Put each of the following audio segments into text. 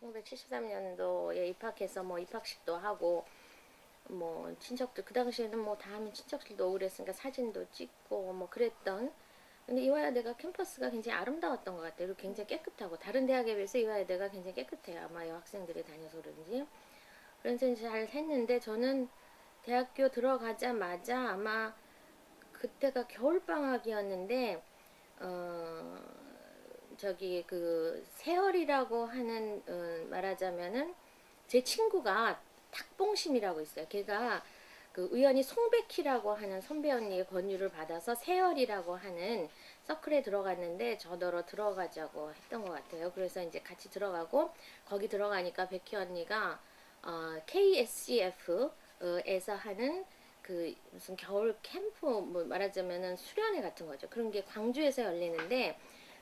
1973년도에 입학해서 뭐 입학식도 하고 뭐 친척들 그 당시에는 뭐 다 하면 친척들도 오고 그랬으니까 사진도 찍고 뭐 그랬던. 근데 이화여대가 캠퍼스가 굉장히 아름다웠던 것 같아요. 그리고 굉장히 깨끗하고 다른 대학에 비해서 이화여대가 굉장히 깨끗해요. 아마 여학생들이 다녀서 그런지. 그래서 잘 했는데 저는 대학교 들어가자마자 아마 그때가 겨울방학이었는데 저기 그 세월이라고 하는 말하자면은 제 친구가 탁봉심이라고 있어요. 걔가 그 우연히 송백희라고 하는 선배 언니의 권유를 받아서 세월이라고 하는 서클에 들어갔는데 저더러 들어가자고 했던 것 같아요. 그래서 이제 같이 들어가고 거기 들어가니까 백희 언니가 KSCF에서 하는 그 무슨 겨울 캠프 뭐 말하자면은 수련회 같은 거죠. 그런 게 광주에서 열리는데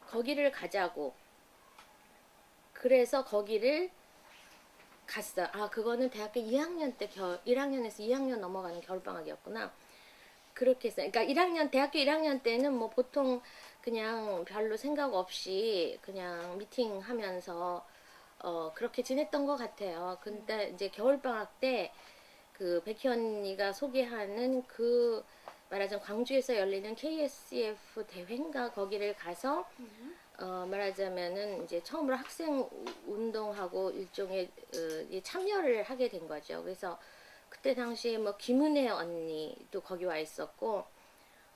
거기를 가자고. 그래서 거기를 갔어. 아, 그거는 대학교 2학년 때 1학년에서 2학년 넘어가는 겨울방학이었구나. 그렇게 했어요. 그러니까 1학년, 대학교 1학년 때는 뭐 보통 그냥 별로 생각 없이 그냥 미팅 하면서 그렇게 지냈던 것 같아요. 근데 이제 겨울방학 때 그 백희 언니가 소개하는 그 말하자면 광주에서 열리는 KSCF 대회인가 거기를 가서 말하자면은 이제 처음으로 학생 운동하고 일종의 참여를 하게 된 거죠. 그래서 그때 당시에 뭐 김은혜 언니도 거기 와 있었고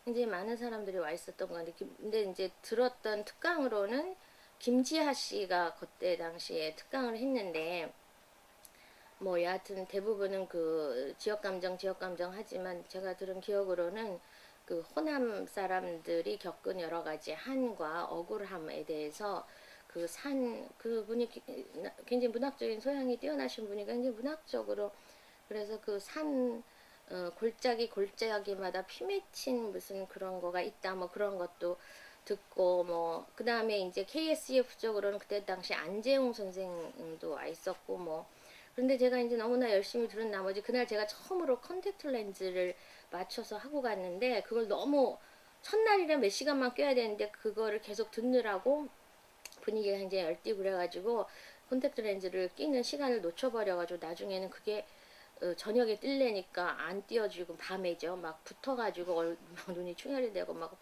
굉장히 많은 사람들이 와 있었던 건데 근데 이제 들었던 특강으로는 김지하 씨가 그때 당시에 특강을 했는데 뭐 여하튼 대부분은 그 지역 감정 하지만 제가 들은 기억으로는 그 호남 사람들이 겪은 여러 가지 한과 억울함에 대해서 그분이 굉장히 문학적인 소양이 뛰어나신 분이 굉장히 문학적으로 그래서 그 골짜기마다 피 맺힌 무슨 그런 거가 있다 뭐 그런 것도 듣고 뭐 그 다음에 이제 KSF 쪽으로는 그때 당시 안재홍 선생도 와 있었고 뭐 그런데 제가 이제 너무나 열심히 들은 나머지 그날 제가 처음으로 컨택트 렌즈를 맞춰서 하고 갔는데 그걸 너무 첫날이라 몇 시간만 껴야 되는데 그거를 계속 듣느라고 분위기가 굉장히 열띠고 그래가지고 콘택트 렌즈를 끼는 시간을 놓쳐버려가지고 나중에는 그게 저녁에 뜰래니까 안 띄워지고 밤에죠. 막 붙어가지고 막 눈이 충혈이 되고 막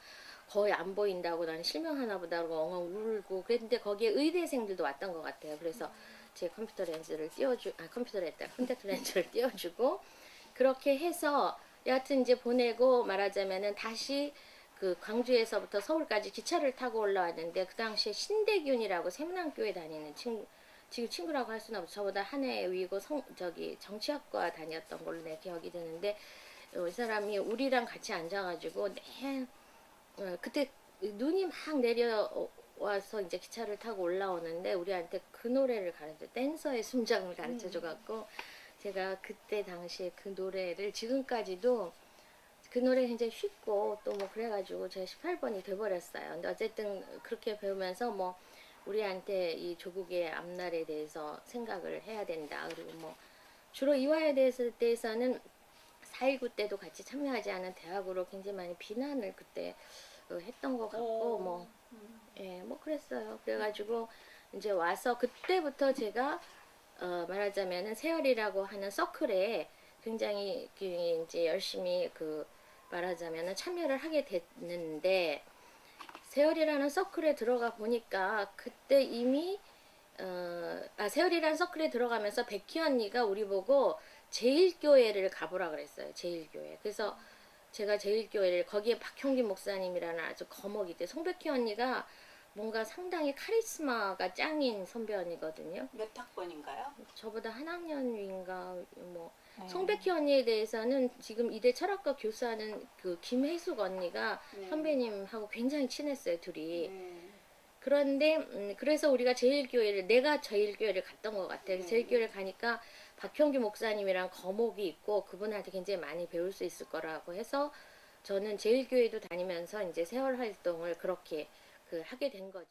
거의 안 보인다고 나는 실명하나 보다 그러고 엉엉 울고 그랬는데 거기에 의대생들도 왔던 것 같아요. 그래서 제 컴퓨터 렌즈를 컴퓨터를 했다. 콘택트 렌즈를 띄워주고 그렇게 해서 여하튼 이제 보내고 말하자면은 다시 그 광주에서부터 서울까지 기차를 타고 올라왔는데 그 당시에 신대균이라고 세문안교회 다니는 지금 친구라고 할 수는 없어. 저보다 한 해 위고 저기 정치학과 다녔던 걸로 내 기억이 드는데 이 사람이 우리랑 같이 앉아가지고 그때 눈이 막 내려와서 이제 기차를 타고 올라오는데 우리한테 그 노래를 가르쳐 댄서의 숨장을 가르쳐 줘갖고 제가 그때 당시에 그 노래를 지금까지도 그 노래 굉장히 쉽고 또 뭐 그래가지고 제가 18번이 돼버렸어요. 근데 어쨌든 그렇게 배우면서 뭐 우리한테 이 조국의 앞날에 대해서 생각을 해야 된다. 그리고 뭐 주로 이화에 대해서는 4.19 때도 같이 참여하지 않은 대학으로 굉장히 많이 비난을 그때 했던 것 같고 뭐 예, 뭐 그랬어요. 그래가지고 이제 와서 그때부터 제가 말하자면은 세월이라고 하는 서클에 굉장히 이제 열심히 그 말하자면은 참여를 하게 됐는데 세월이라는 서클에 들어가 보니까 그때 이미 세월이라는 서클에 들어가면서 백희 언니가 우리 보고 제일교회를 가보라 그랬어요. 제일교회. 그래서 제가 제일교회를 거기에 박형기 목사님이라는 아주 거목이 때 송백희 언니가 뭔가 상당히 카리스마가 짱인 선배 언니거든요. 몇 학번인가요? 저보다 한 학년 위인가 뭐 송백희 언니에 대해서는 지금 이대 철학과 교수하는 그 김혜숙 언니가 선배님하고 굉장히 친했어요 둘이. 그런데 그래서 우리가 내가 제일교회를 갔던 것 같아요. 제일교회를 가니까 박형규 목사님이랑 거목이 있고 그분한테 굉장히 많이 배울 수 있을 거라고 해서 저는 제일교회도 다니면서 이제 세월 활동을 그렇게 하게 된 거죠.